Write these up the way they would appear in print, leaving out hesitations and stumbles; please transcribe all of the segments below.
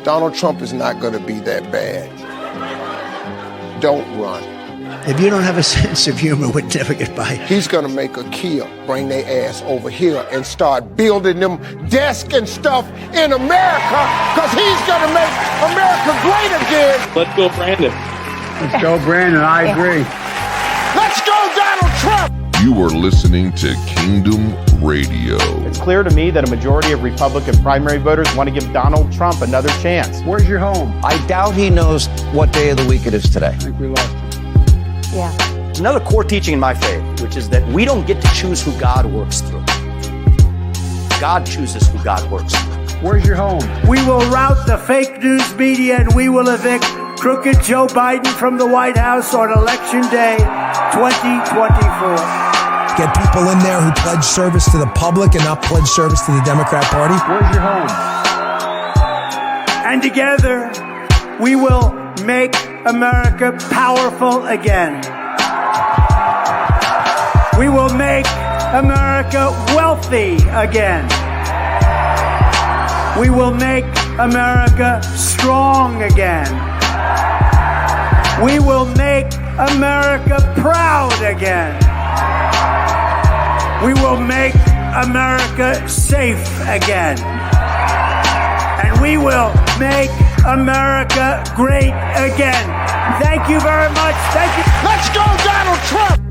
Donald Trump is not going to be that bad. Don't run. If you don't have a sense of humor, we'd never get by. He's going to make a Kia bring their ass over here and start building them desks and stuff in America, because he's going to make America great again. Let's go, Brandon. Let's go, Brandon. I agree. Let's go, Donald Trump. You are listening to Kingdom Radio. It's clear to me that a majority of Republican primary voters want to give Donald Trump another chance. Where's your home? I doubt he knows what day of the week it is today. I think we lost him. Yeah. There's another core teaching in my faith, which is that we don't get to choose who God works through. God chooses who God works through. Where's your home? We will rout the fake news media and we will evict crooked Joe Biden from the White House on Election Day 2024. Get people in there who pledge service to the public and not pledge service to the Democrat Party. Where's your home? And together, we will make America powerful again. We will make America wealthy again. We will make America strong again. We will make America proud again. We will make America safe again. And we will make America great again. Thank you very much. Thank you. Let's go, Donald Trump.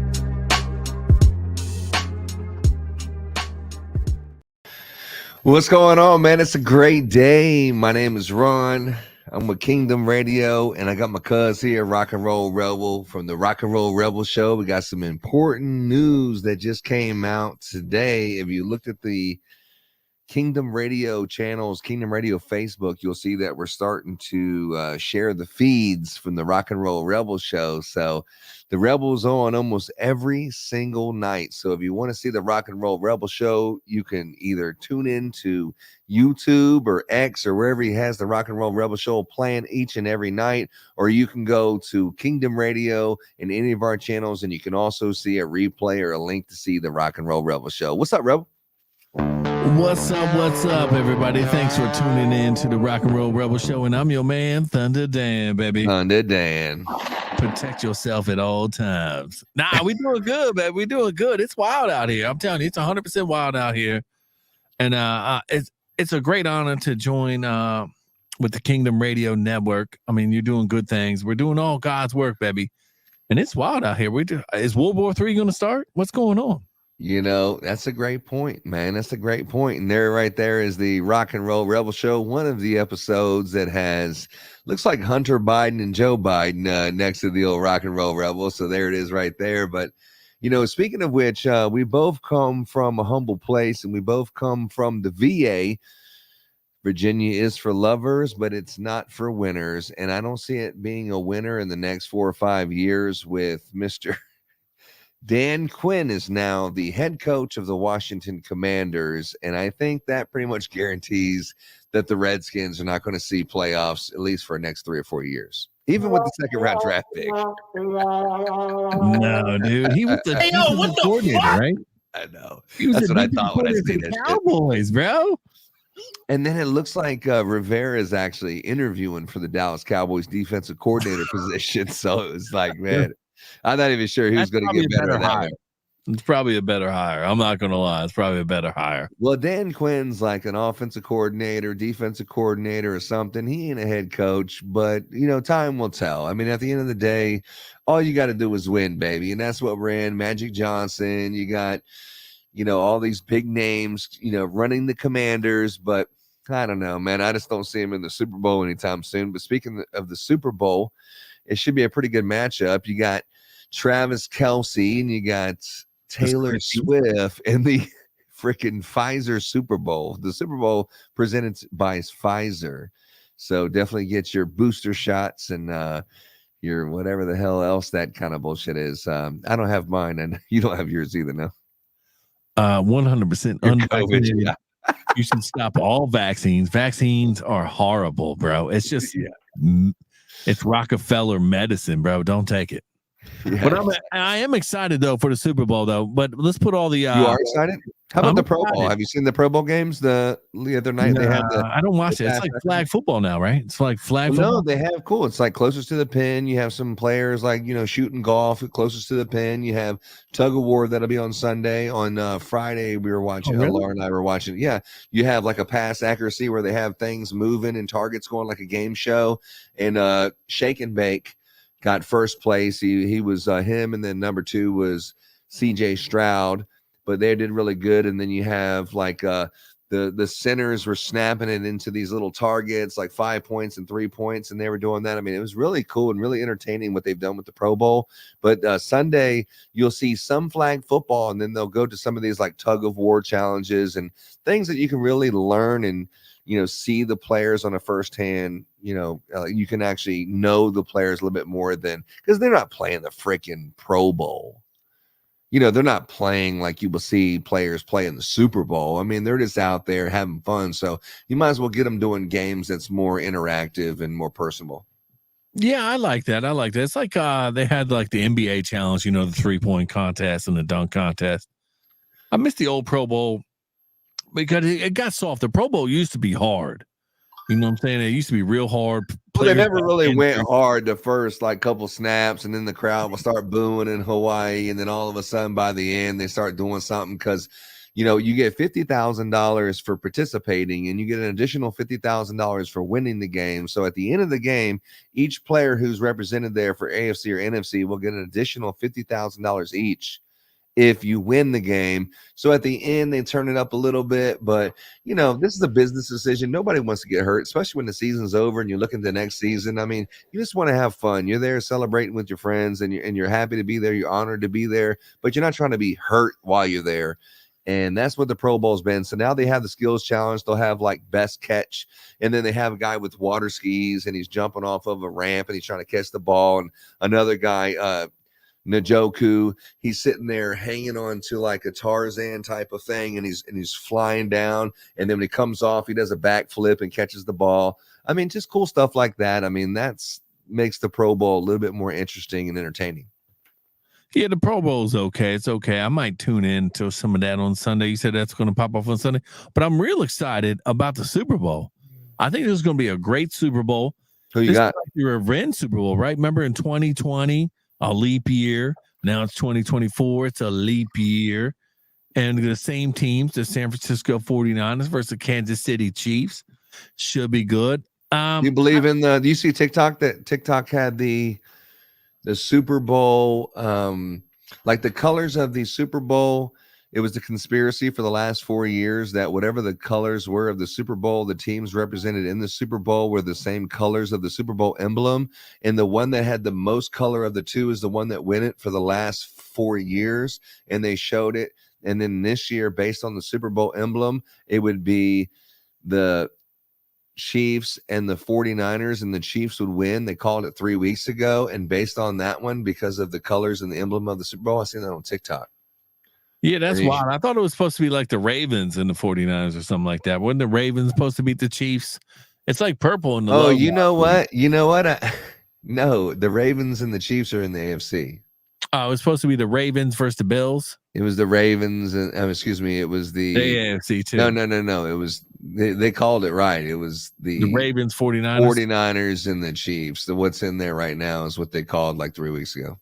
What's going on, man? It's a great day. My name is Ron. I'm with Kingdom Radio, and I got my cuz here, Rockin Roll Rebel, from the Rockin Roll Rebel Show. We got some important news that just came out today. If you looked at the Kingdom Radio channels, Kingdom Radio Facebook, you'll see that we're starting to share the feeds from the Rockin Roll Rebel Show. So the Rebel's on almost every single night. So if you want to see the Rockin Roll Rebel Show, you can either tune in to YouTube or X or wherever he has the Rockin Roll Rebel Show playing each and every night, or you can go to Kingdom Radio in any of our channels, and you can also see a replay or a link to see the Rockin Roll Rebel Show. What's up, Rebel? What's up, everybody? Thanks for tuning in to the Rockin Roll Rebel Show, and I'm your man, Thunder Dan, baby. Thunder Dan. Protect yourself at all times. Nah, we doing good, baby. We doing good. It's wild out here. I'm telling you, it's 100% wild out here, and it's a great honor to join with the Kingdom Radio Network. I mean, you're doing good things. We're doing all God's work, baby, and it's wild out here. Is World War III going to start? What's going on? You know, that's a great point, man. That's a great point. And there, right there is the Rockin Roll Rebel Show, one of the episodes that looks like Hunter Biden and Joe Biden next to the old Rockin Roll Rebel. So there it is right there. But, you know, speaking of which, we both come from a humble place, and we both come from the VA. Virginia is for lovers, but it's not for winners. And I don't see it being a winner in the next 4 or 5 years with Mr. Dan Quinn is now the head coach of the Washington Commanders, and I think that pretty much guarantees that the Redskins are not going to see playoffs at least for the next 3 or 4 years, even with the second-round draft pick. No, dude, he was the coordinator, right? I know. That's what I thought when I seen that Cowboys, bro. And then it looks like Rivera is actually interviewing for the Dallas Cowboys defensive coordinator position. So it was like, man, I'm not even sure who's going to get better hire. It's probably a better hire. I'm not going to lie. It's probably a better hire. Well, Dan Quinn's like an offensive coordinator, defensive coordinator or something. He ain't a head coach, but, you know, time will tell. I mean, at the end of the day, all you got to do is win, baby. And that's what we're in. Magic Johnson, you got, you know, all these big names, you know, running the Commanders. But I don't know, man. I just don't see him in the Super Bowl anytime soon. But speaking of the Super Bowl, it should be a pretty good matchup. You got Travis Kelce and you got Taylor Swift in the freaking Pfizer Super Bowl. The Super Bowl presented by Pfizer. So definitely get your booster shots and your whatever the hell else that kind of bullshit is. I don't have mine, and you don't have yours either, no? 100% unvaccinated. You should stop all vaccines. Vaccines are horrible, bro. It's just, it's Rockefeller medicine, bro. Don't take it. But I am excited though for the Super Bowl though. But let's put all the. You are excited? How about I'm the Pro Bowl? excited. Have you seen the Pro Bowl games? The other night they had the. I don't watch it. It's like flag football now, right? It's like flag football. No, they have cool. It's like closest to the pin. You have some players like shooting golf closest to the pin. You have tug of war that'll be on Sunday. On Friday we were watching. Really? Laura and I were watching. Yeah, you have like a pass accuracy where they have things moving and targets going like a game show. And Shake and Bake got first place. He was him, and then number 2 was CJ Stroud. But they did really good. And then you have like the centers were snapping it into these little targets, like 5 points and 3 points, and they were doing that. I mean, it was really cool and really entertaining what they've done with the Pro Bowl. But Sunday, you'll see some flag football, and then they'll go to some of these like tug of war challenges and things that you can really learn and see the players on a firsthand. You can actually know the players a little bit more than because they're not playing the freaking Pro Bowl. They're not playing like you will see players play in the Super Bowl. I mean, they're just out there having fun. So you might as well get them doing games that's more interactive and more personable. Yeah, I like that. It's like they had like the NBA challenge, the 3-point contest and the dunk contest. I miss the old Pro Bowl because it got soft. The Pro Bowl used to be hard. You know what I'm saying? It used to be real hard. Well, they never really went hard the first like couple snaps, and then the crowd will start booing in Hawaii, and then all of a sudden by the end they start doing something because you get $50,000 for participating, and you get an additional $50,000 for winning the game. So at the end of the game, each player who's represented there for AFC or NFC will get an additional $50,000 each if you win the game. So at the end, they turn it up a little bit, but this is a business decision. Nobody wants to get hurt, especially when the season's over and you're looking at the next season. I mean, you just want to have fun. You're there celebrating with your friends, and you're happy to be there. You're honored to be there, but you're not trying to be hurt while you're there. And that's what the Pro Bowl's been. So now they have the skills challenge. They'll have like best catch. And then they have a guy with water skis, and he's jumping off of a ramp, and he's trying to catch the ball. And another guy, Njoku, he's sitting there hanging on to like a Tarzan type of thing, and he's flying down, and then when he comes off, he does a backflip and catches the ball. I mean, just cool stuff like that. I mean, that's makes the Pro Bowl a little bit more interesting and entertaining. Yeah, the Pro Bowl's okay. It's okay. I might tune in to some of that on Sunday. You said that's going to pop off on Sunday, but I'm real excited about the Super Bowl. I think this is going to be a great Super Bowl. Who you got? Like your revenge Super Bowl, right? Remember in 2020, a leap year. Now it's 2024. It's a leap year. And the same teams, the San Francisco 49ers versus Kansas City Chiefs, should be good. You believe in do you see TikTok that TikTok had the Super Bowl, like the colors of the Super Bowl? It was the conspiracy for the last 4 years that whatever the colors were of the Super Bowl, the teams represented in the Super Bowl were the same colors of the Super Bowl emblem. And the one that had the most color of the two is the one that won it for the last 4 years. And they showed it. And then this year, based on the Super Bowl emblem, it would be the Chiefs and the 49ers, and the Chiefs would win. They called it 3 weeks ago. And based on that one, because of the colors and the emblem of the Super Bowl, I seen that on TikTok. Yeah, that's wild. I thought it was supposed to be like the Ravens and the 49ers or something like that. Wasn't the Ravens supposed to beat the Chiefs? It's like purple in the logo. You know what? No, the Ravens and the Chiefs are in the AFC. Oh, it was supposed to be the Ravens versus the Bills. It was the Ravens and it was the AFC too. No. It was they called it right. It was the Ravens 49ers and the Chiefs. What's in there right now is what they called like 3 weeks ago.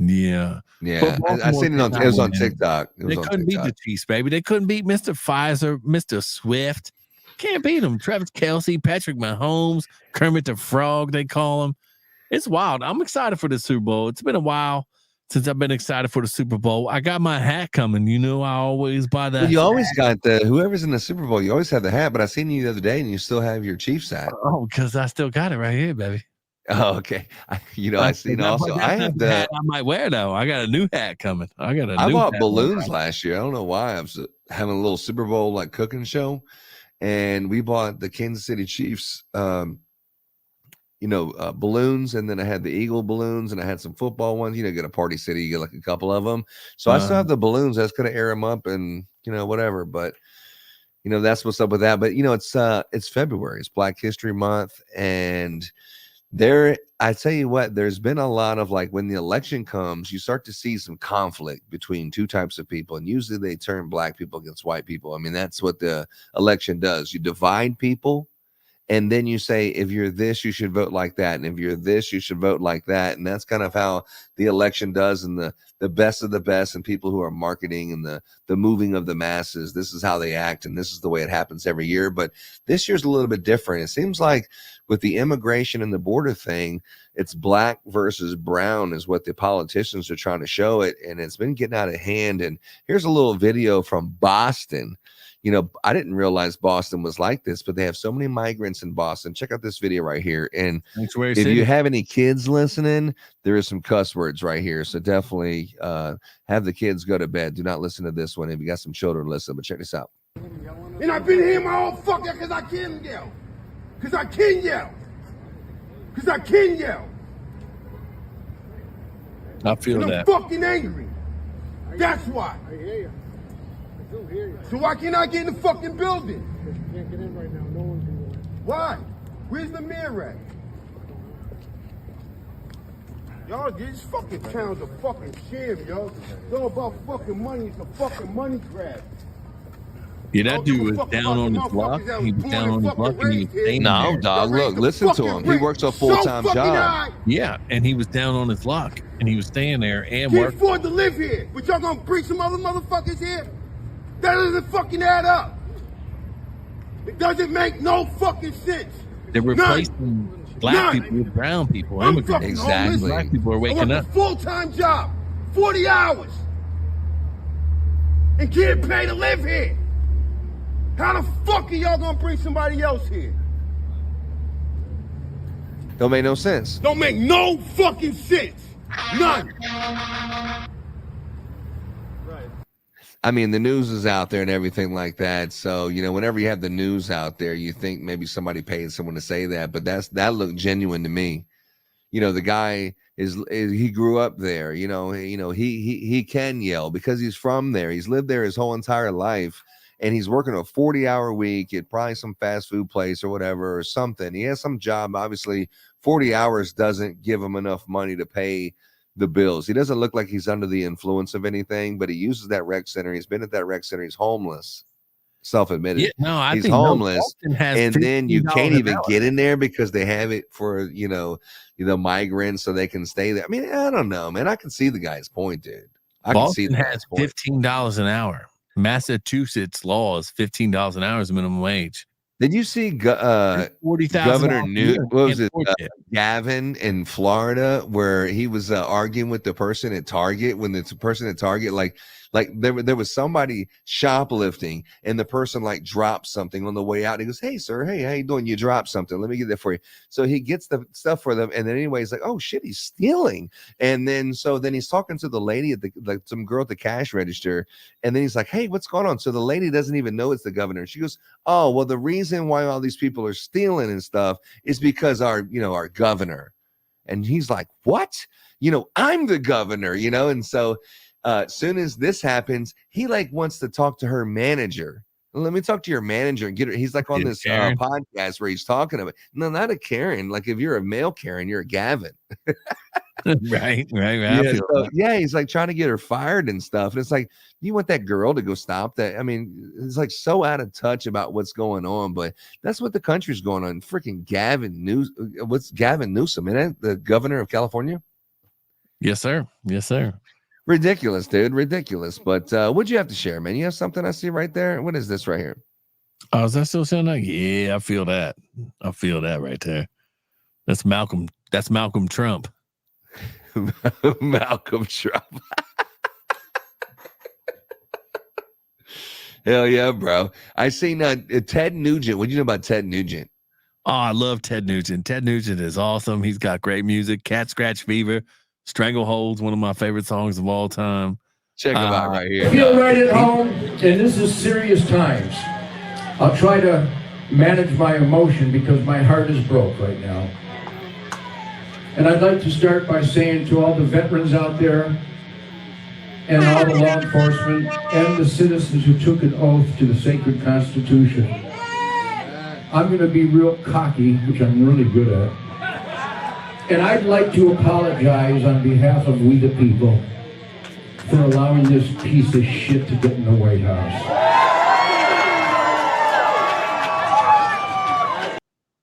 Yeah. I seen it on. It was on TikTok. They couldn't beat the Chiefs, baby. They couldn't beat Mr. Pfizer, Mr. Swift. Can't beat them. Travis Kelce, Patrick Mahomes, Kermit the Frog. They call him. It's wild. I'm excited for the Super Bowl. It's been a while since I've been excited for the Super Bowl. I got my hat coming. I always buy that. Well, you always got whoever's in the Super Bowl. You always have the hat. But I seen you the other day, and you still have your Chiefs hat. Oh, because I still got it right here, baby. Oh, okay. I seen also. I have the hat I might wear though. I got a new hat coming. I bought balloons last year. I don't know why. I was having a little Super Bowl like cooking show, and we bought the Kansas City Chiefs, balloons, and then I had the Eagle balloons, and I had some football ones. Get a Party City, you get like a couple of them. So I still have the balloons. I was gonna air them up and whatever, but that's what's up with that. But it's February. It's Black History Month, and I tell you what, there's been a lot of like when the election comes, you start to see some conflict between two types of people. And usually they turn black people against white people. I mean, that's what the election does. You divide people. And then you say, if you're this, you should vote like that. And if you're this, you should vote like that. And that's kind of how the election does. And the best of the best and people who are marketing and the moving of the masses, this is how they act. And this is the way it happens every year. But this year's a little bit different. It seems like with the immigration and the border thing, it's black versus brown is what the politicians are trying to show it. And it's been getting out of hand. And here's a little video from Boston. You know, I didn't realize Boston was like this, but they have so many migrants in Boston. Check out this video right here. And if you have any kids listening, there is some cuss words right here. So definitely have the kids go to bed. Do not listen to this one. If you got some children, listen. But check this out. And I've been here my whole fucking because I can yell. Because I can yell. Because I can yell. I feel and that. I'm fucking angry. That's why. I hear you. So why can't I get in the fucking building? Because you can't get in right now. No one can go in. Why? Where's the mayor at? Y'all, this fucking town's a fucking sham, yo. It's all about fucking money. It's a fucking money grab. Yeah, that dude was down on his block. He was down on his block and he was staying No, there. dog, look, listen to him. He works a full-time job. Yeah, and he was down on his block and he was staying there and Can't working. afford to live here, but y'all gonna bring some other motherfuckers here? That doesn't fucking add up. It doesn't make no fucking sense. They're replacing black people with brown people. Immigrants. Exactly. Black people are waking up. A full-time job, 40 hours, and can't pay to live here. How the fuck are y'all gonna bring somebody else here? Don't make no sense. Don't make no fucking sense. None. I mean, the news is out there and everything like that. So, you know, whenever you have the news out there, you think maybe somebody paid someone to say that, but that looked genuine to me. You know, the guy he grew up there, he can yell because he's from there. He's lived there his whole entire life and he's working a 40-hour week at probably some fast food place or whatever or something. He has some job. Obviously 40 hours doesn't give him enough money to pay the bills. He doesn't look like he's under the influence of anything, but he uses that rec center. He's been at that rec center. He's homeless, self-admitted. Yeah, no, I he's think homeless, and then you can't even $15 get in there because they have it for the migrants so they can stay there. I mean, I don't know, man. I can see the guy's point, dude. Boston has $15 an hour. Massachusetts law is $15 an hour is minimum wage. Did you see Governor Gavin in Florida where he was arguing with the person at Target when the person at Target like there was somebody shoplifting and the person like dropped something on the way out. And he goes, "Hey sir, hey, how you doing? You dropped something. Let me get that for you." So he gets the stuff for them, and then anyway, he's like, "Oh shit, he's stealing." And then he's talking to the lady at some girl at the cash register, and then he's like, "Hey, what's going on?" So the lady doesn't even know it's the governor. She goes, "Oh, well, the reason why all these people are stealing and stuff is because our governor." And he's like, "What? I'm the governor, and so as soon as this happens, he wants to talk to her manager. Let me talk to your manager and get her. He's like on this podcast where he's talking about, no, not a Karen. Like if you're a male Karen, you're a Gavin. Right. Yeah, he's like trying to get her fired and stuff. And it's like, you want that girl to go stop that? I mean, it's like so out of touch about what's going on, but that's what the country's going on. Freaking Gavin Newsom. What's Gavin Newsom? Isn't that the governor of California? Yes, sir. Yes, sir. Ridiculous, dude. Ridiculous. But what'd you have to share, man? You have something I see right there? What is this right here? Oh, is that still sounding like? Yeah, I feel that. I feel that right there. That's Malcolm. That's Malcolm Trump. Malcolm Trump. Hell yeah, bro. I seen Ted Nugent. What do you know about Ted Nugent? Oh, I love Ted Nugent. Ted Nugent is awesome. He's got great music. Cat Scratch Fever. Stranglehold's one of my favorite songs of all time. Check him out right here. Feel right at home, and this is serious times. I'll try to manage my emotion because my heart is broke right now. And I'd like to start by saying to all the veterans out there and all the law enforcement and the citizens who took an oath to the sacred Constitution, I'm going to be real cocky, which I'm really good at. And I'd like to apologize on behalf of we the people for allowing this piece of shit to get in the White House.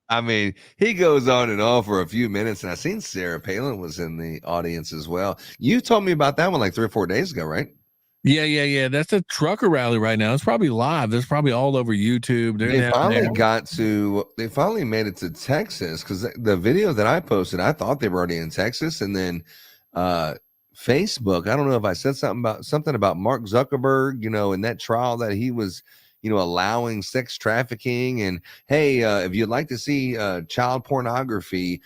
I mean, he goes on and on for a few minutes, and I seen Sarah Palin was in the audience as well. You told me about that one like 3 or 4 days ago, right? Yeah. That's a trucker rally right now. It's probably live. It's probably all over YouTube. They finally made it to Texas, because the video that I posted, I thought they were already in Texas, and then Facebook, I don't know if I said something about Mark Zuckerberg, in that trial that he was allowing sex trafficking, and hey, if you'd like to see child pornography,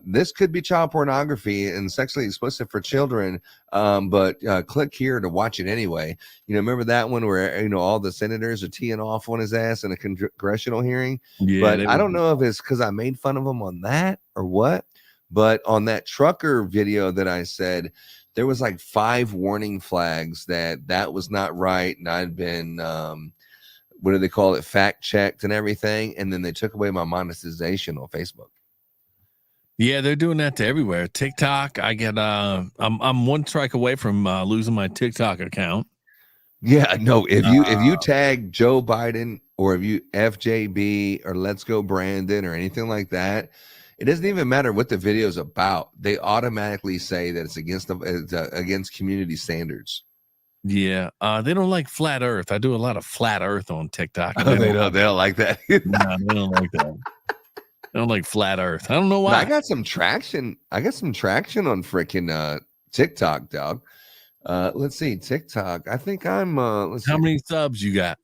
this could be child pornography and sexually explicit for children, but click here to watch it anyway. Remember that one where all the senators are teeing off on his ass in a congressional hearing? Yeah, but I don't know if it's because I made fun of him on that or what, but on that trucker video that I said, there was like 5 warning flags that was not right, and I'd been what do they call it, fact checked and everything, and then they took away my monetization on Facebook. Yeah, they're doing that to everywhere. TikTok, I get I'm one strike away from losing my TikTok account. Yeah, no, if you tag Joe Biden, or if you FJB or Let's Go Brandon or anything like that, it doesn't even matter what the video is about. They automatically say that it's against community standards. Yeah, they don't like flat Earth. I do a lot of flat Earth on TikTok. They don't like that. No, they don't like that. They don't like flat Earth. I don't know why. But I got some traction. on freaking TikTok, dog. Let's see, TikTok. I think I'm. Let's see. How many subs you got?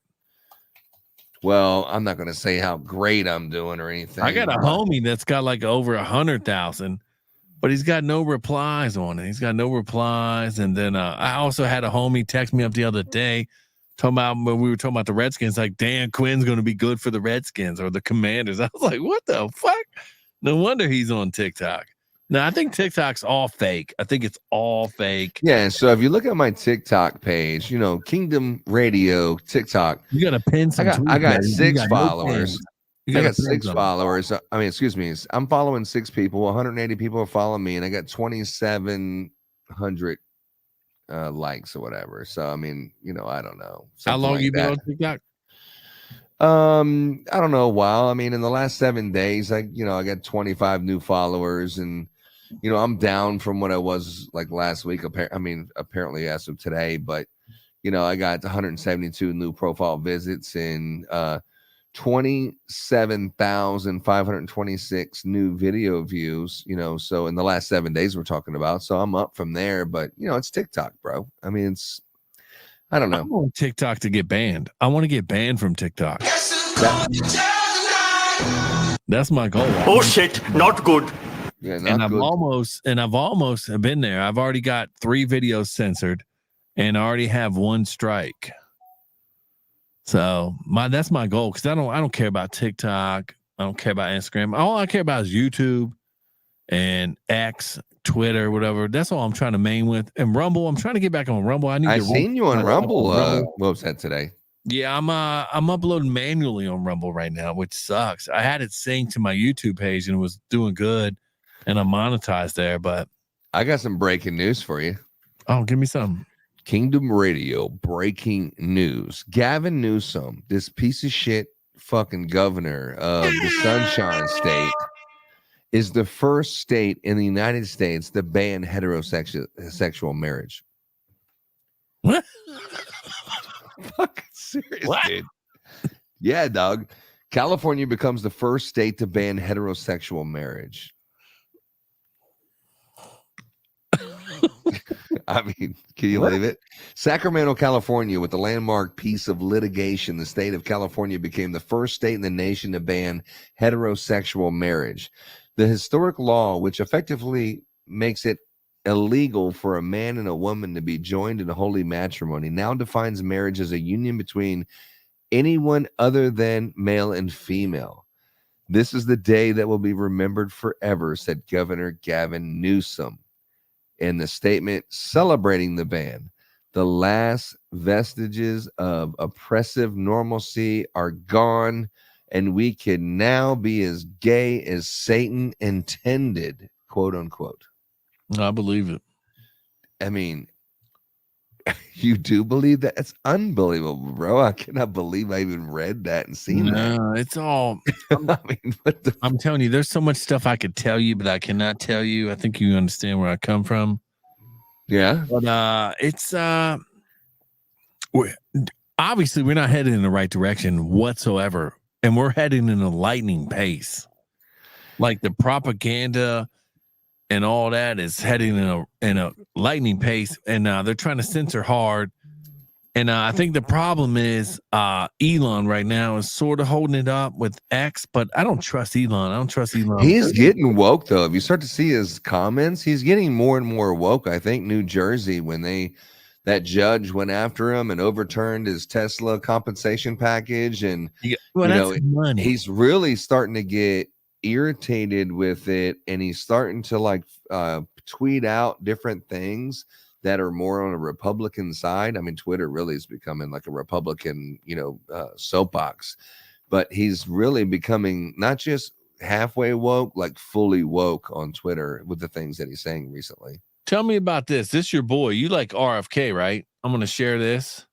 Well, I'm not going to say how great I'm doing or anything. I got a homie that's got like over 100,000. But he's got no replies on it. And then I also had a homie text me up the other day when we were talking about the Redskins, like Dan Quinn's going to be good for the Redskins or the Commanders. I was like, what the fuck? No wonder he's on TikTok. No, I think TikTok's all fake. I think it's all fake. Yeah, so if you look at my TikTok page, Kingdom Radio TikTok. You got to pin some I got 6 followers. I got 6 followers. I mean, excuse me. I'm following 6 people. 180 people are following me, and I got 2,700 likes or whatever. So, I mean, I don't know. How long you been on TikTok? I don't know, a while. I mean, in the last 7 days, I got 25 new followers, and I'm down from what I was like last week. Apparently as of today, but I got 172 new profile visits and 27,526 new video views, so in the last 7 days we're talking about. So I'm up from there, but it's TikTok, bro. I mean, I don't know. I want TikTok to get banned. I want to get banned from TikTok. That's my goal. Oh shit, not good. Yeah, I've almost been there. I've already got 3 videos censored and I already have 1 strike. So that's my goal, because I don't care about TikTok. I don't care about Instagram. All I care about is YouTube and X, Twitter, whatever. That's all I'm trying to main with. And Rumble, I'm trying to get back on Rumble. I seen you on Rumble. What was that today? Yeah, I'm uploading manually on Rumble right now, which sucks. I had it synced to my YouTube page and it was doing good, and I'm monetized there. But I got some breaking news for you. Oh, give me some. Kingdom Radio breaking news. Gavin Newsom, this piece of shit fucking governor of the Sunshine State, is the first state in the United States to ban heterosexual marriage. What? Fucking serious, what? Dude. Yeah, dog. California becomes the first state to ban heterosexual marriage. I mean, can you believe it? Sacramento, California, with the landmark piece of litigation, the state of California became the first state in the nation to ban heterosexual marriage. The historic law, which effectively makes it illegal for a man and a woman to be joined in a holy matrimony, now defines marriage as a union between anyone other than male and female. This is the day that will be remembered forever, said Governor Gavin Newsom in the statement celebrating the ban. The last vestiges of oppressive normalcy are gone, and we can now be as gay as Satan intended, quote unquote. I believe it. I mean, you do believe that? It's unbelievable, bro. I cannot believe I even read that and seen that. No, it's all. I mean, I'm telling you, there's so much stuff I could tell you, but I cannot tell you. I think you understand where I come from. Yeah, but it's obviously we're not headed in the right direction whatsoever, and we're heading in a lightning pace. Like the propaganda and all that is heading in a lightning pace, and they're trying to censor hard. And I think the problem is Elon right now is sort of holding it up with X, but I don't trust Elon. I don't trust Elon. He's getting woke, though. If you start to see his comments, he's getting more and more woke. I think New Jersey, when that judge went after him and overturned his Tesla compensation package, and money. He's really starting to get irritated with it, and he's starting to tweet out different things that are more on a Republican side. I mean, Twitter really is becoming like a Republican, soapbox, but he's really becoming not just halfway woke, like fully woke on Twitter with the things that he's saying recently. Tell me about this. This your boy. You like RFK, right? I'm going to share this.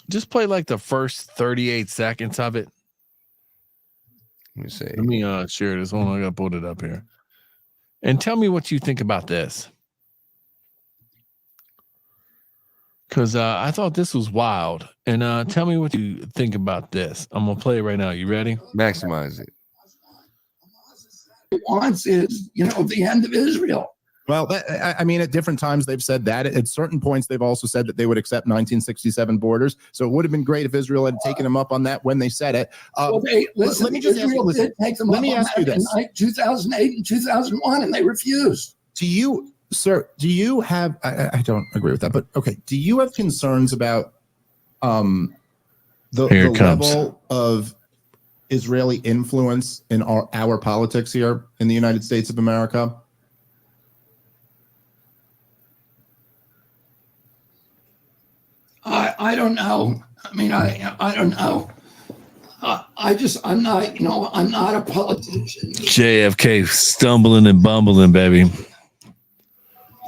Just play like the first 38 seconds of it. Let me see. Let me share this. Hold on, I got to put it up here. And tell me what you think about this. Because I thought this was wild. And tell me what you think about this. I'm going to play it right now. You ready? Maximize it. Wants is, the end of Israel. Well, I mean, at different times they've said that. At certain points, they've also said that they would accept 1967 borders. So it would have been great if Israel had taken them up on that when they said it. Let me just ask you this. In 2008 and 2001, and they refused. Do you, sir, have, I don't agree with that, but okay. Do you have concerns about the level of Israeli influence in our politics here in the United States of America? I don't know. I mean, I don't know. I'm not a politician. JFK stumbling and bumbling, baby.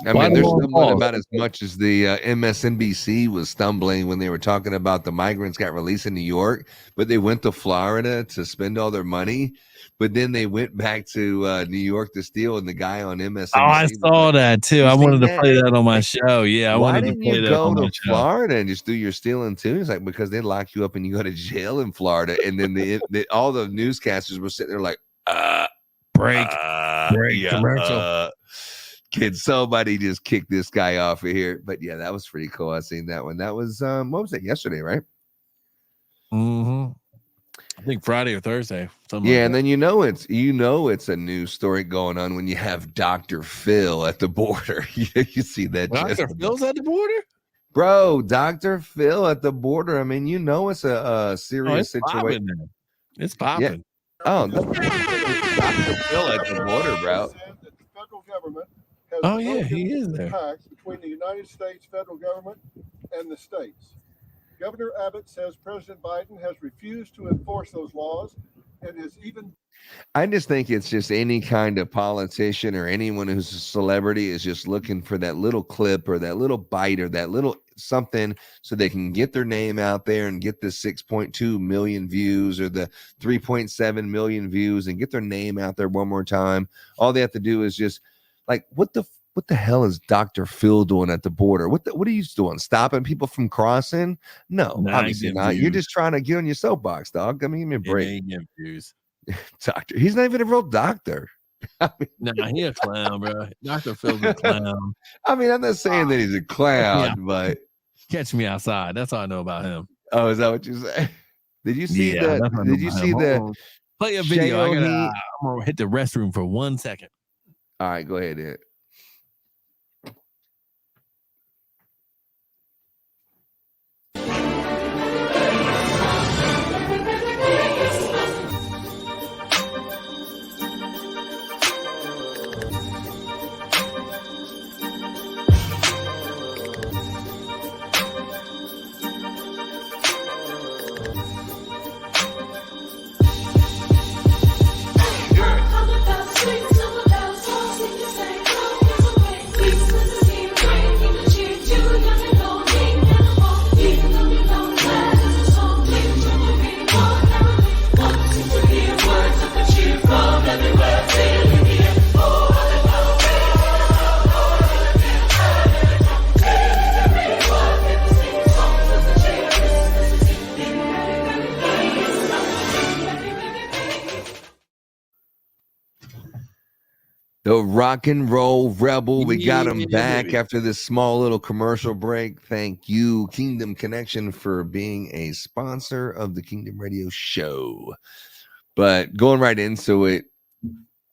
I mean, they're stumbling about as much as the MSNBC was stumbling when they were talking about the migrants got released in New York, but they went to Florida to spend all their money. But then they went back to New York to steal, and the guy on MSNBC. Oh, I saw that too. I wanted to play that on my show. Yeah, I wanted to play that on my show. Why didn't you go to Florida and just do your stealing too? It's like, because they lock you up and you go to jail in Florida, and then all the newscasters were sitting there like, break commercial. Can somebody just kick this guy off of here? But yeah, that was pretty cool. I seen that one. That was what was that, yesterday, right? Mm-hmm. I think Friday or Thursday. Yeah, like and then it's a news story going on when you have Dr. Phil at the border. You see that? Dr. Phil's at the border? Bro, Dr. Phil at the border. I mean, it's a serious situation. It's popping. Yeah. Oh, Dr. Phil at the border, bro. The federal government has he is there. Between the United States federal government and the states. Governor Abbott says President Biden has refused to enforce those laws and has even... I just think it's just any kind of politician or anyone who's a celebrity is just looking for that little clip or that little bite or that little something so they can get their name out there and get the 6.2 million views or the 3.7 million views and get their name out there one more time. All they have to do is just like, what the hell is Dr. Phil doing at the border? What are you doing? Stopping people from crossing? No, obviously not. You're just trying to get on your soapbox, dog. I mean, give me a break. Doctor, he's not even a real doctor. He a clown, bro. Dr. Phil's a clown. I mean, I'm not saying that he's a clown, but catch me outside. That's all I know about him. Oh, is that what you say? Did you see that? Did you see the play a video? I'm gonna hit the restroom for 1 second. All right, go ahead, Ed. The Rockin Roll Rebel. We got him back baby. after this small little commercial break. Thank you, Kingdom Connection, for being a sponsor of the Kingdom Radio Show. But going right into it,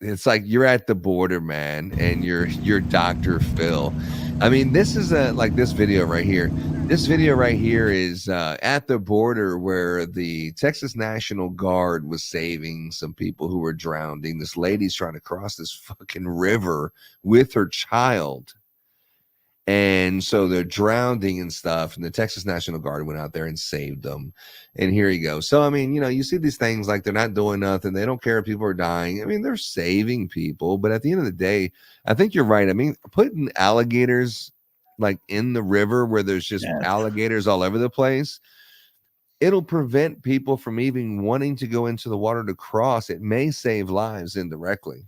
it's like you're at the border, man, and you're Dr. Phil. I mean, this is like this video right here. This video right here is at the border where the Texas National Guard was saving some people who were drowning. This lady's trying to cross this fucking river with her child. And so they're drowning and stuff. And the Texas National Guard went out there and saved them. And here you go. So, I mean, you know, you see these things like they're not doing nothing. They don't care if people are dying. I mean, they're saving people. But at the end of the day, I think you're right. I mean, putting alligators like in the river where there's just alligators all over the place, it'll prevent people from even wanting to go into the water to cross. It may save lives indirectly.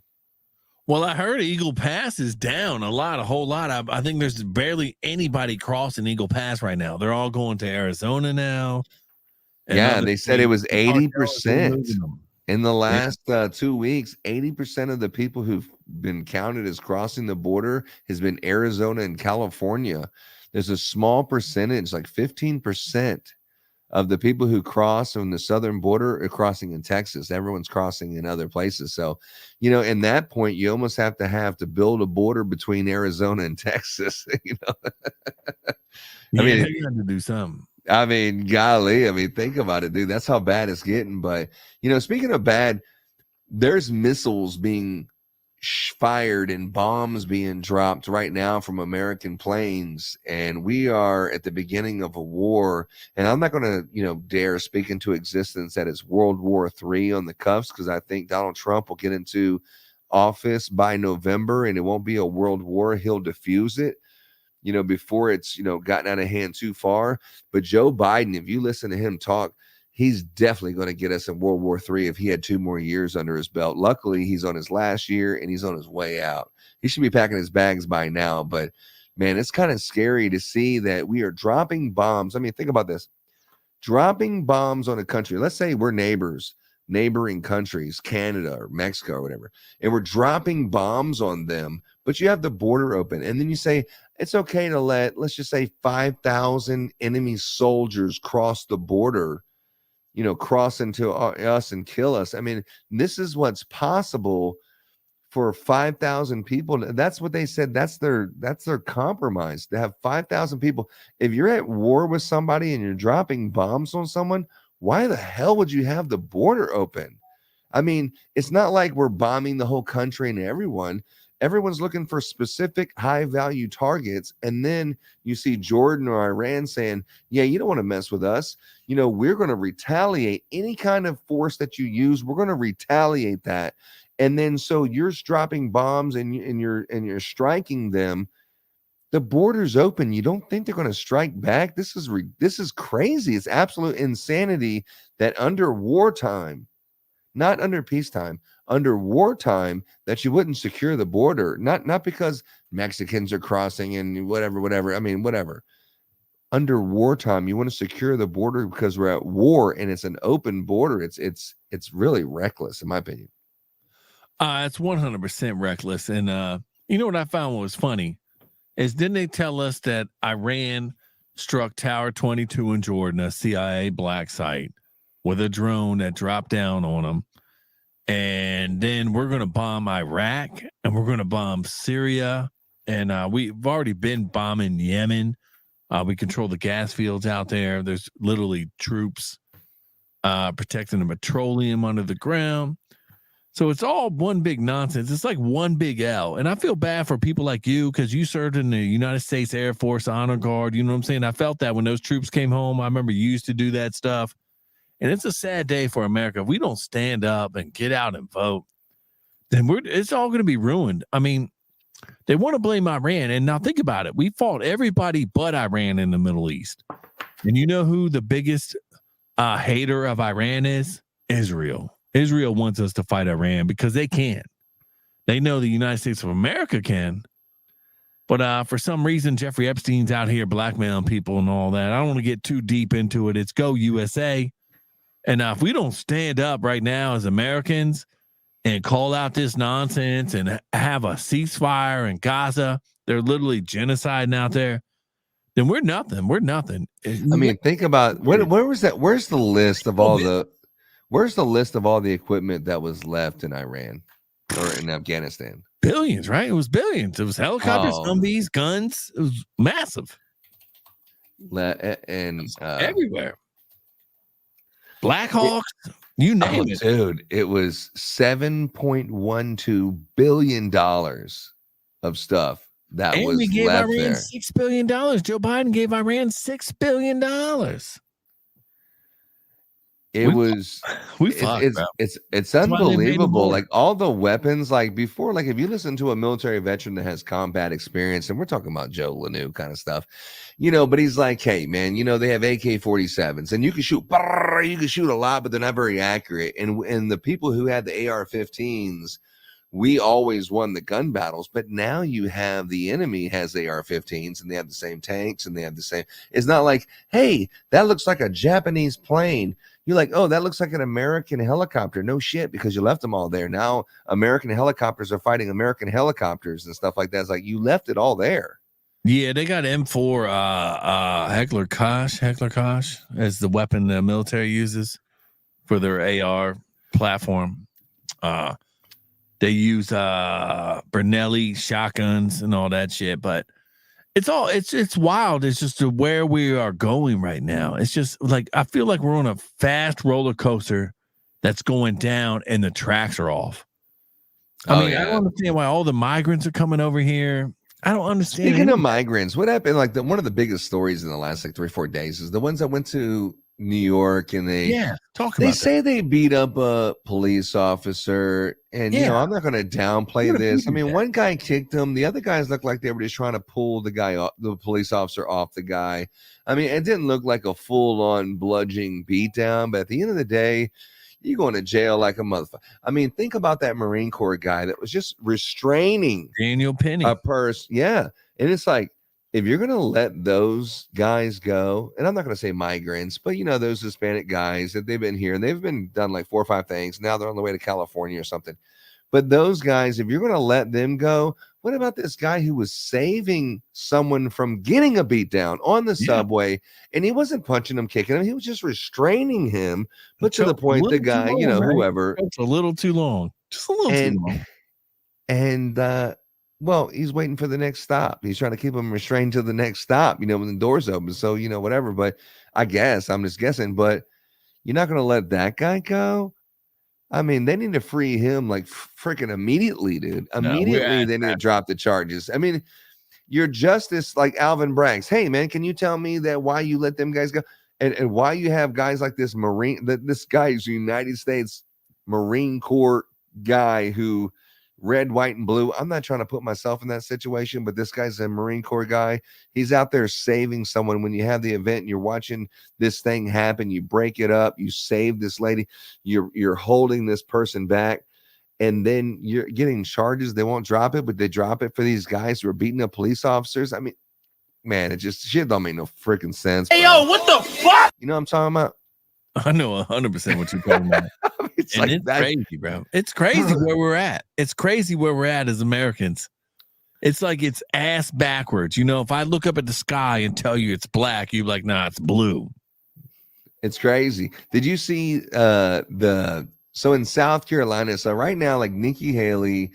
Well, I heard Eagle Pass is down a whole lot. I think there's barely anybody crossing Eagle Pass right now. They're all going to Arizona now. Yeah, they said it was 80% in the last 2 weeks. 80% of the people who've been counted as crossing the border has been Arizona and California. There's a small percentage, like 15%. Of the people who cross on the southern border are crossing in Texas. Everyone's crossing in other places. So, you know, in that point, you almost have to build a border between Arizona and Texas. You know, I mean, you have to do something. I mean, golly, I mean, think about it, dude. That's how bad it's getting. But, you know, speaking of bad, there's missiles being fired and bombs being dropped right now from American planes, and we are at the beginning of a war. And I'm not going to, you know, dare speak into existence that it's World War III on the cuffs, because I think Donald Trump will get into office by November, and it won't be a world war. He'll diffuse it, you know, before it's, you know, gotten out of hand too far. But Joe Biden, if you listen to him talk, he's definitely going to get us in World War III if he had 2 more years under his belt. Luckily, he's on his last year and he's on his way out. He should be packing his bags by now. But, man, it's kind of scary to see that we are dropping bombs. I mean, think about this. Dropping bombs on a country. Let's say we're neighboring countries, Canada or Mexico or whatever, and we're dropping bombs on them, but you have the border open. And then you say, it's okay to let's just say 5,000 enemy soldiers cross the border, you know, cross into us and kill us. I mean, this is what's possible for 5,000 people. That's what they said. That's their compromise, to have 5,000 people. If you're at war with somebody and you're dropping bombs on someone, why the hell would you have the border open? I mean, it's not like we're bombing the whole country and everyone's looking for specific high value targets. And then you see Jordan or Iran saying, yeah, you don't want to mess with us. You know, we're going to retaliate any kind of force that you use. We're going to retaliate that. And then, so you're dropping bombs and you're striking them. The border's open. You don't think they're going to strike back? This is crazy. It's absolute insanity that under wartime, not under peacetime, under wartime, that you wouldn't secure the border, not because Mexicans are crossing and whatever. I mean, whatever. Under wartime, you want to secure the border because we're at war and it's an open border. It's really reckless, in my opinion. It's 100% reckless. And you know what I found was funny is, didn't they tell us that Iran struck Tower 22 in Jordan, a CIA black site, with a drone that dropped down on them? And then we're going to bomb Iraq and we're going to bomb Syria. And we've already been bombing Yemen. We control the gas fields out there. There's literally troops protecting the petroleum under the ground. So it's all one big nonsense. It's like one big L. And I feel bad for people like you, because you served in the United States Air Force Honor Guard. You know what I'm saying? I felt that when those troops came home. I remember you used to do that stuff. And it's a sad day for America. If we don't stand up and get out and vote, then it's all going to be ruined. I mean, they want to blame Iran. And now think about it. We fought everybody but Iran in the Middle East. And you know who the biggest hater of Iran is? Israel. Israel wants us to fight Iran because they can. They know the United States of America can. But for some reason, Jeffrey Epstein's out here blackmailing people and all that. I don't want to get too deep into it. It's go USA. And if we don't stand up right now as Americans and call out this nonsense and have a ceasefire in Gaza, they're literally genociding out there, then we're nothing. We're nothing. I mean, think about where was that? Where's the list of all the equipment that was left in Iran or in Afghanistan? Billions, right? It was billions. It was helicopters, Humvees, guns. It was massive. And everywhere. Black Hawks, you name it. Dude, it was $7.12 billion of stuff that and was we gave left Iran there. $6 billion. Joe Biden gave Iran $6 billion. It's unbelievable. Like all the weapons, like before, like if you listen to a military veteran that has combat experience, and we're talking about Joe Lanu kind of stuff, but he's like, hey man, they have AK-47s and you can shoot a lot, but they're not very accurate. And the people who had the AR-15s, we always won the gun battles, but now you have the enemy has AR-15s and they have the same tanks and they have the same. It's not like, hey, that looks like a Japanese plane. You're like, oh, that looks like an American helicopter. No shit, because you left them all there. Now American helicopters are fighting American helicopters and stuff like that. It's like you left it all there. Yeah, they got M4 Heckler Koch as the weapon the military uses for their AR platform. They use Bernelli shotguns and all that shit, but it's wild. It's just where we are going right now. It's just like I feel like we're on a fast roller coaster that's going down and the tracks are off. I don't understand why all the migrants are coming over here. I don't understand. Speaking of migrants, what happened? Like one of the biggest stories in the last 3-4 days is the ones that went to New York and they say they beat up a police officer, and I'm not going to downplay this. I mean, one guy kicked him, the other guys looked like they were just trying to pull the police officer off the guy. I mean, it didn't look like a full-on bludgeoning beatdown, but at the end of the day, you're going to jail like a motherfucker. I mean, think about that Marine Corps guy that was just restraining Daniel Penny, a person. Yeah, and it's like, if you're going to let those guys go, and I'm not going to say migrants, but those Hispanic guys that they've been here and they've been done like 4 or 5 things. Now they're on the way to California or something. But those guys, if you're going to let them go, what about this guy who was saving someone from getting a beat down on the subway? And he wasn't punching him, kicking him. He was just restraining him. But to the point, the guy, whoever. It's a little too long. Just a little too long. And, well, he's waiting for the next stop. He's trying to keep him restrained till the next stop, when the door's open. So, whatever. But I guess, I'm just guessing, but you're not going to let that guy go? I mean, they need to free him like freaking immediately, dude. Immediately, they need to drop the charges. I mean, your justice, like Alvin Braggs. Hey, man, can you tell me that why you let them guys go? And why you have guys like this this guy's United States Marine Corps guy who red, white, and blue. I'm not trying to put myself in that situation, but this guy's a Marine Corps guy. He's out there saving someone. When you have the event and you're watching this thing happen, you break it up, you save this lady, you're holding this person back, and then you're getting charges. They won't drop it, but they drop it for these guys who are beating up police officers. I mean, man, shit don't make no freaking sense. Hey, yo, what the fuck? You know what I'm talking about? I know 100% what you're talking about. It's crazy, bro. It's crazy where we're at. It's crazy where we're at as Americans. It's like it's ass backwards. If I look up at the sky and tell you it's black, you're like, nah, it's blue. It's crazy. Did you see so in South Carolina, so right now, like Nikki Haley,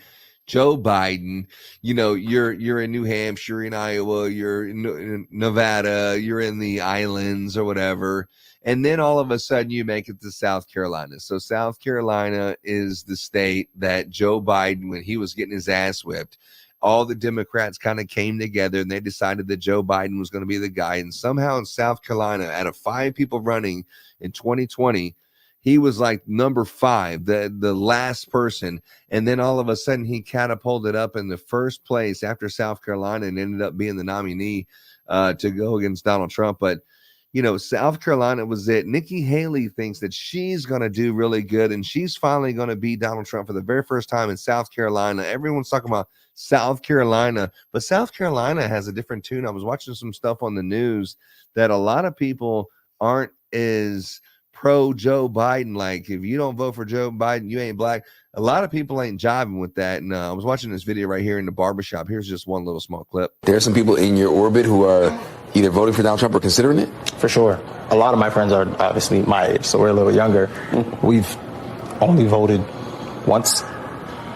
Joe Biden, you're in New Hampshire, in Iowa, you're in Nevada, you're in the islands or whatever. And then all of a sudden you make it to South Carolina. So South Carolina is the state that Joe Biden, when he was getting his ass whipped, all the Democrats kind of came together and they decided that Joe Biden was going to be the guy. And somehow in South Carolina, out of 5 people running in 2020, he was like number 5, the last person. And then all of a sudden he catapulted up in the first place after South Carolina and ended up being the nominee to go against Donald Trump. But South Carolina was it. Nikki Haley thinks that she's going to do really good, and she's finally going to beat Donald Trump for the very first time in South Carolina. Everyone's talking about South Carolina, but South Carolina has a different tune. I was watching some stuff on the news that a lot of people aren't as pro Joe Biden. Like, if you don't vote for Joe Biden, you ain't black. A lot of people ain't jiving with that. And I was watching this video right here in the barbershop. Here's just one little small clip. There are some people in your orbit who are either voting for Donald Trump or considering it? For sure. A lot of my friends are obviously my age, so we're a little younger. We've only voted once,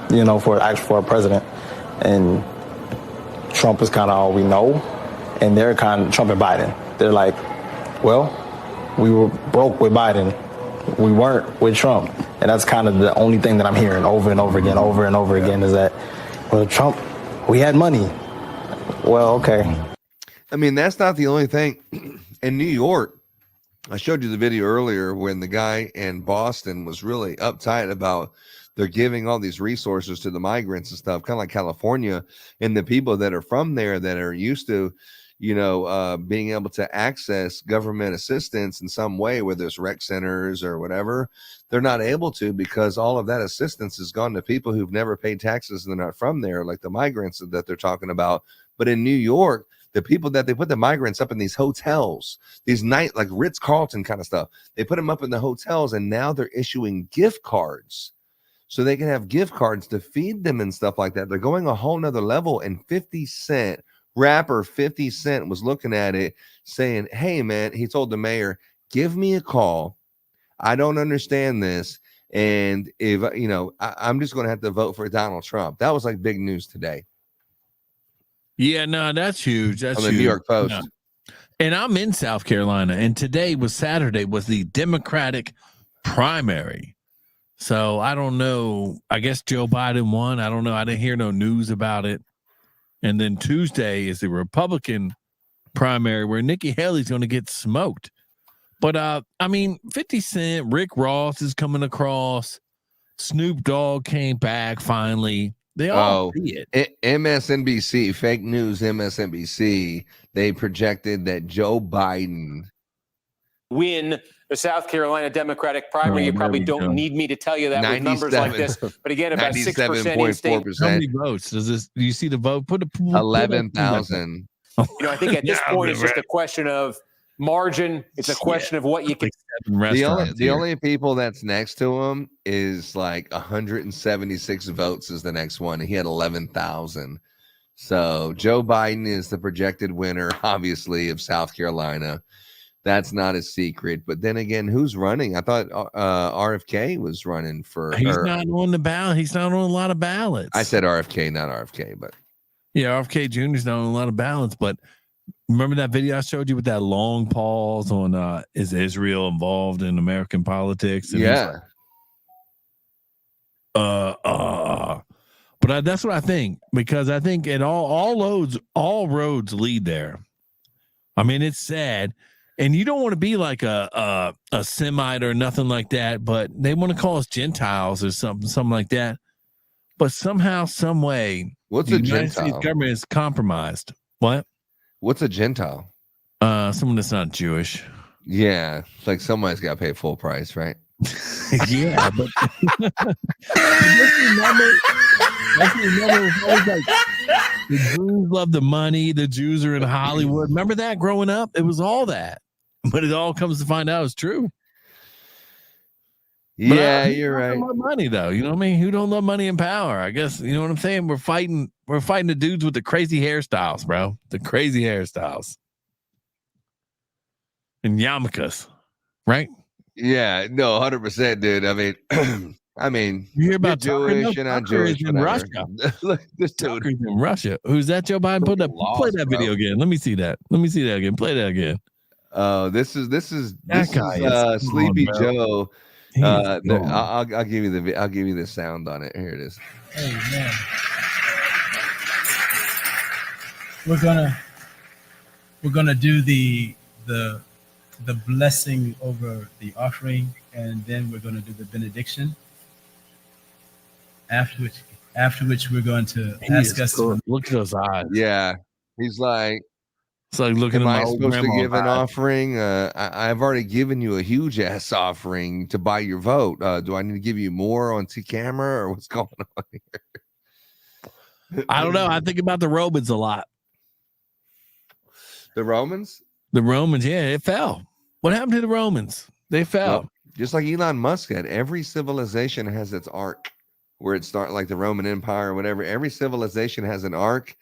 for a president. And Trump is kind of all we know. And they're kind of Trump and Biden. They're like, well, we were broke with Biden. We weren't with Trump. And that's kind of the only thing that I'm hearing over and over again is that, well, Trump, we had money. Well, okay. I mean, that's not the only thing. In New York, I showed you the video earlier when the guy in Boston was really uptight about they're giving all these resources to the migrants and stuff, kind of like California, and the people that are from there that are used to, being able to access government assistance in some way, whether it's rec centers or whatever, they're not able to because all of that assistance has gone to people who've never paid taxes and they're not from there, like the migrants that they're talking about. But in New York, the people that they put the migrants up in these hotels, these night, like Ritz-Carlton kind of stuff, they put them up in the hotels and now they're issuing gift cards so they can have gift cards to feed them and stuff like that. They're going a whole nother level. And 50 Cent, rapper 50 Cent was looking at it saying, hey, man, he told the mayor, give me a call. I don't understand this. And if, I'm just going to have to vote for Donald Trump. That was like big news today. Yeah, no, that's huge. That's on the huge. New York Post. Yeah. And I'm in South Carolina, and today was Saturday, was the Democratic primary. So I don't know. I guess Joe Biden won. I don't know. I didn't hear no news about it. And then Tuesday is the Republican primary where Nikki Haley's going to get smoked. But, 50 Cent, Rick Ross is coming across. Snoop Dogg came back finally. They all see it. MSNBC, fake news MSNBC, they projected that Joe Biden win the South Carolina Democratic primary. You probably don't need me to tell you that with numbers like this. But again, about 6% in state. How many votes? Do you see the vote? Put 11,000. I think at this point, it's just a question of margin. It's a question of what you can. The only people that's next to him is like 176 votes is the next one. And he had 11,000. So Joe Biden is the projected winner, obviously, of South Carolina. That's not a secret. But then again, who's running? I thought RFK was running for. He's not on the ballot. He's not on a lot of ballots. I said RFK, not RFK, but yeah, RFK Jr.'s not on a lot of ballots. But remember that video I showed you with that long pause on is Israel involved in American politics? And yeah. But that's what I think, because I think it all roads lead there. I mean, it's sad. And you don't want to be like a Semite or nothing like that, but they want to call us Gentiles or something like that. But somehow, some way, what's the a United Gentile? States government is compromised. What? What's a Gentile? Someone that's not Jewish. Yeah, it's like somebody's got to pay full price, right? Yeah, but remember, it's always like the Jews love the money. The Jews are in Hollywood. Remember that growing up? It was all that. But it all comes to find out it's true. Yeah, you're right. Love money, though. You know what I mean? Who don't love money and power? I guess, you know what I'm saying? We're fighting the dudes with the crazy hairstyles, bro. The crazy hairstyles. And yarmulkes, right? Yeah, no, 100%, dude. I mean, you hear about Jewish and I'm Jewish in Russia. Look, this dude in Russia. Who's that? Joe Biden? Play that video again. Let me see that. Again. Play that again. This is Sleepy Joe. I'll give you the sound on it. Here it is. Hey man, we're gonna do the blessing over the offering, and then we're gonna do the benediction. After which we're going to ask us. Cool. Look at those eyes. Yeah, he's like. It's like looking at my old supposed to give an eye. offering? I've already given you a huge ass offering to buy your vote. Do I need to give you more on camera or what's going on here? I don't know. I think about the Romans a lot. The Romans? The Romans, yeah, it fell. What happened to the Romans? They fell. Well, just like Elon Musk said, every civilization has its arc where it started, like the Roman Empire or whatever. Every civilization has an arc,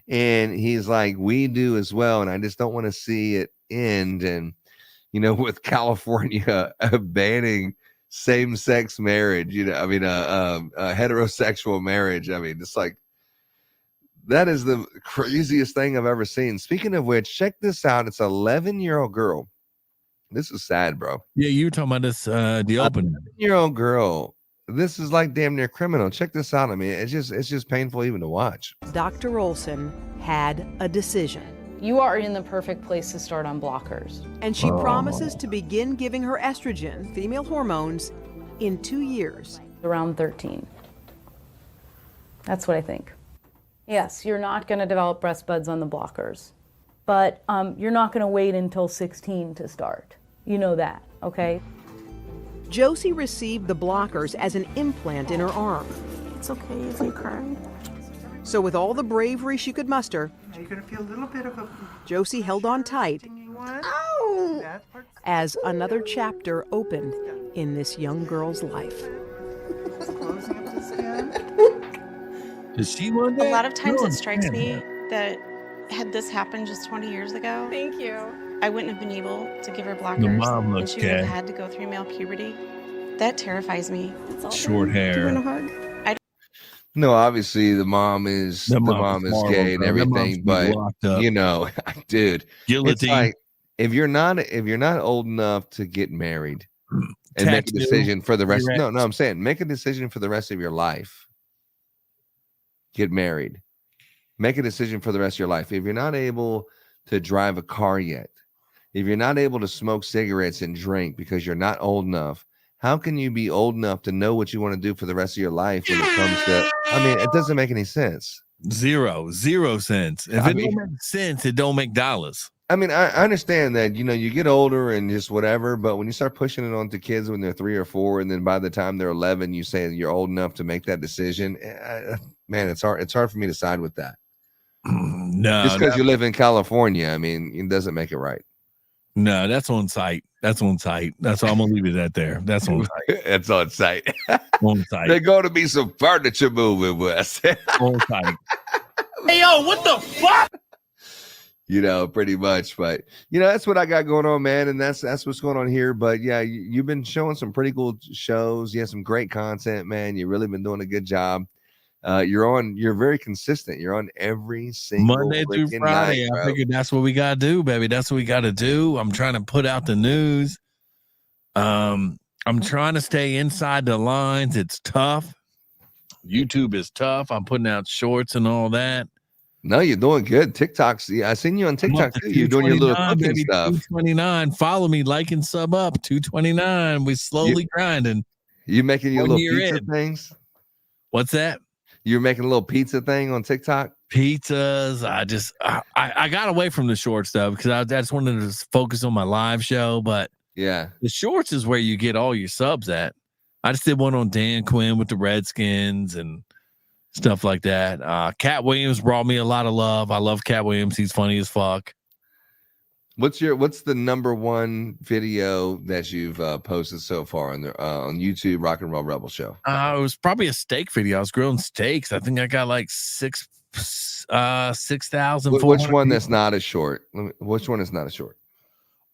and he's like, we do as well. And I just don't want to see it end. And, you know, with California banning same-sex marriage, you know, I mean, heterosexual marriage. I mean, it's like, that is the craziest thing I've ever seen. Speaking of which, check this out. It's an 11-year-old girl. This is sad, bro. Yeah, you were talking about this, the opening. 11-year-old girl. This is like damn near criminal. Check this out. I mean, it's just painful even to watch. Dr. Olson had a decision. You are in the perfect place to start on blockers. And she promises to begin giving her estrogen, female hormones, in 2 years. Around 13. That's what I think. Yes, you're not going to develop breast buds on the blockers, but you're not going to wait until 16 to start. You know that, okay? Josie received the blockers as an implant in her arm. It's okay if you cry. So with all the bravery she could muster, You're going to feel a little bit of a... Josie held on tight Ow! as another chapter opened in this young girl's life. Closing up the skin. Is she one day? A lot of times it strikes me that had this happened just 20 years ago, Thank you. I wouldn't have been able to give her blockers. The mom and looks she would have gay. had to go through male puberty. That terrifies me. Short hair. Do you want a hug? No, obviously the mom is horrible, gay and bro. That mom's everything, gonna be but locked up. you know, dude, it's Guillotine. like if you're not old enough to get married and make a Tattoo. decision for the rest. Erect. No, I'm saying make a decision for the rest of your life. Get married. Make a decision for the rest of your life. If you're not able to drive a car yet, if you're not able to smoke cigarettes and drink because you're not old enough, how can you be old enough to know what you want to do for the rest of your life when it comes to, I mean, it doesn't make any sense. Zero cents. If it don't make sense, it don't make dollars. I mean, I understand that, you know, you get older and just whatever, but when you start pushing it onto kids when they're 3 or 4, and then by the time they're 11, you say you're old enough to make that decision, man, it's hard for me to side with that. No, just because you live in California, I mean, it doesn't make it right. No, that's on site. That's on site. That's all I'm gonna leave it at there. That's on site. It's on site. On site. There's going to be some furniture moving, Wes. On site. Hey, yo, what the fuck? You know, pretty much. But you know, that's what I got going on, man, and that's what's going on here. But yeah, you've been showing some pretty cool shows. You have some great content, man. You've really been doing a good job. You're very consistent. You're on every single Monday through Friday. night, I figured that's what we gotta do, baby. That's what we gotta do. I'm trying to put out the news. I'm trying to stay inside the lines. It's tough. YouTube is tough. I'm putting out shorts and all that. No, you're doing good. TikTok's. Yeah, I seen you on TikTok too. You're doing your little cooking baby, stuff. 229. Follow me, like and sub up. 229. We slowly grinding. You making your 1 little year pizza in. things? What's that? You're making a little pizza thing on TikTok? Pizzas. I got away from the shorts though because I just wanted to focus on my live show. But yeah, the shorts is where you get all your subs at. I just did one on Dan Quinn with the Redskins and stuff like that. Cat Williams brought me a lot of love. I love Cat Williams. He's funny as fuck. What's the number one video that you've posted so far on YouTube, Rockin Roll Rebel Show? It was probably a steak video. I was grilling steaks. I think I got like 6,000. Which one that's not a short? Which one is not a short?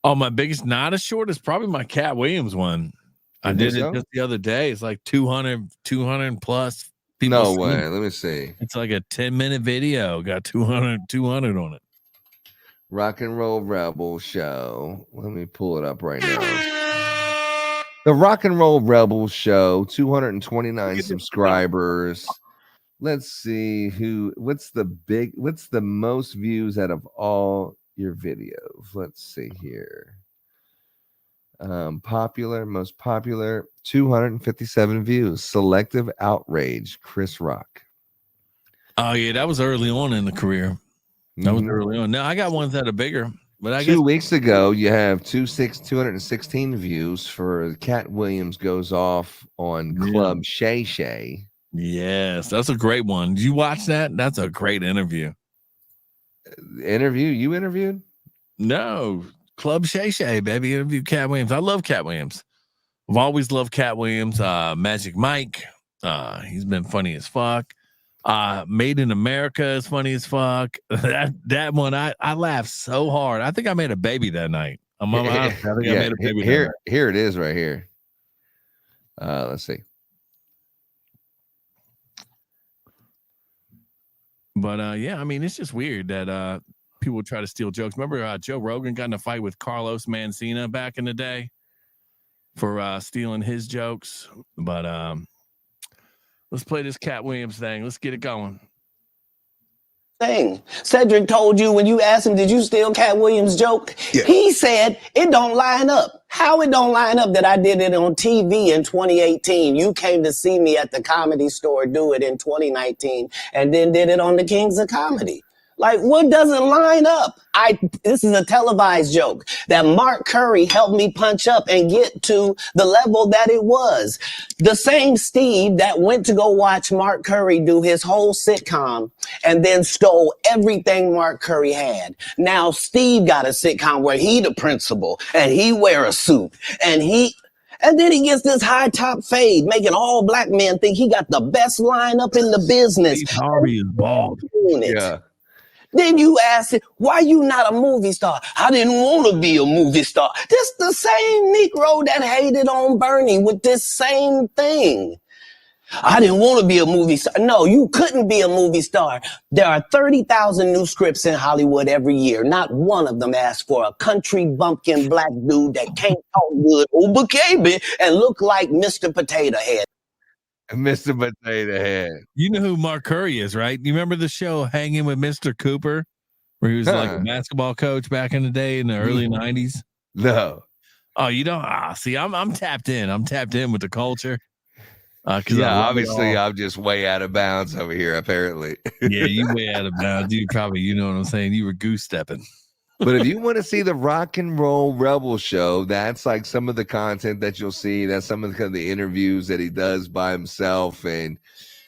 Oh, my biggest not a short is probably my Cat Williams one. I did it just the other day. It's like 200 plus people. No way. Let me see. It's like a 10-minute video. Got 200 on it. Rockin Roll Rebel Show. Let me pull it up right now. The Rockin Roll Rebel Show, 229 subscribers. Let's see what's the most views out of all your videos. Let's see here. Most popular, 257 views. Selective Outrage, Chris Rock. Oh yeah, that was early on in the career. That was early on. Now I got ones that are bigger, but I guess 2 weeks ago you have 216 views for Cat Williams Goes Off on Club Shay Shay. Yes, that's a great one. Did you watch that? That's a great interview. You interviewed? No, Club Shay Shay, baby. Interview Cat Williams. I love Cat Williams. I've always loved Cat Williams. Magic Mike. He's been funny as fuck. Made in America is funny as fuck. That one, I laughed so hard. I think I made a baby that night. I think I made a baby that night. Here it is right here. Let's see. But yeah, I mean, it's just weird that people try to steal jokes. Remember Joe Rogan got in a fight with Carlos Mancina back in the day for stealing his jokes. But let's play this Cat Williams thing. Let's get it going. Cedric told you when you asked him, did you steal Cat Williams' joke? Yeah. He said it don't line up. How it don't line up that I did it on TV in 2018? You came to see me at the Comedy Store do it in 2019 and then did it on the Kings of Comedy. Like, what doesn't line up? This is a televised joke that Mark Curry helped me punch up and get to the level that it was. The same Steve that went to go watch Mark Curry do his whole sitcom and then stole everything Mark Curry had. Now Steve got a sitcom where he the principal and he wear a suit and then he gets this high top fade, making all black men think he got the best lineup in the business. Steve Harvey is bald. Yeah. Then you ask it, why you not a movie star? I didn't want to be a movie star. This the same Negro that hated on Bernie with this same thing. I didn't want to be a movie star. No, you couldn't be a movie star. There are 30,000 new scripts in Hollywood every year. Not one of them asks for a country bumpkin black dude that can't talk good over KB and look like Mr. Potato Head. Mr. Potato Head. You know who Mark Curry is, right? You remember the show Hanging with Mr. Cooper, where he was like a basketball coach back in the day in the early 90s? No. Oh, you don't? See, I'm tapped in. I'm tapped in with the culture. Yeah, obviously I'm just way out of bounds over here, apparently. Yeah, you way out of bounds. You probably, you know what I'm saying? You were goose stepping. But if you want to see the Rockin Roll Rebel Show, that's like some of the content that you'll see. That's some of the interviews that he does by himself. And,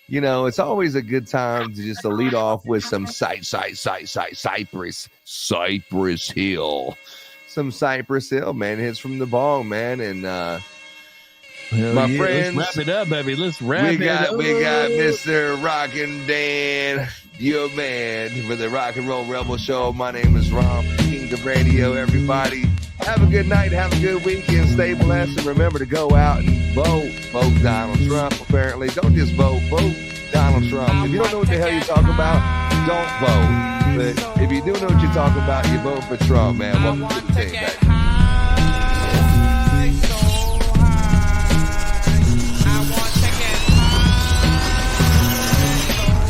you know, it's always a good time to just to lead off with some Cypress Hill. Some Cypress Hill, man. Hits from the bong, man. And my friends, let's wrap it up, baby. Let's wrap it up. We got Mr. Rockin' Dan, your man, for the Rockin Roll Rebel Show. My name is Ron, Kingdom Radio, everybody. Have a good night. Have a good weekend. Stay blessed. And remember to go out and vote. Vote Donald Trump, apparently. Don't just vote. Vote Donald Trump. If you don't know what the hell you're talking about, don't vote. But if you do know what you're talking about, you vote for Trump, man. Welcome to the team, baby.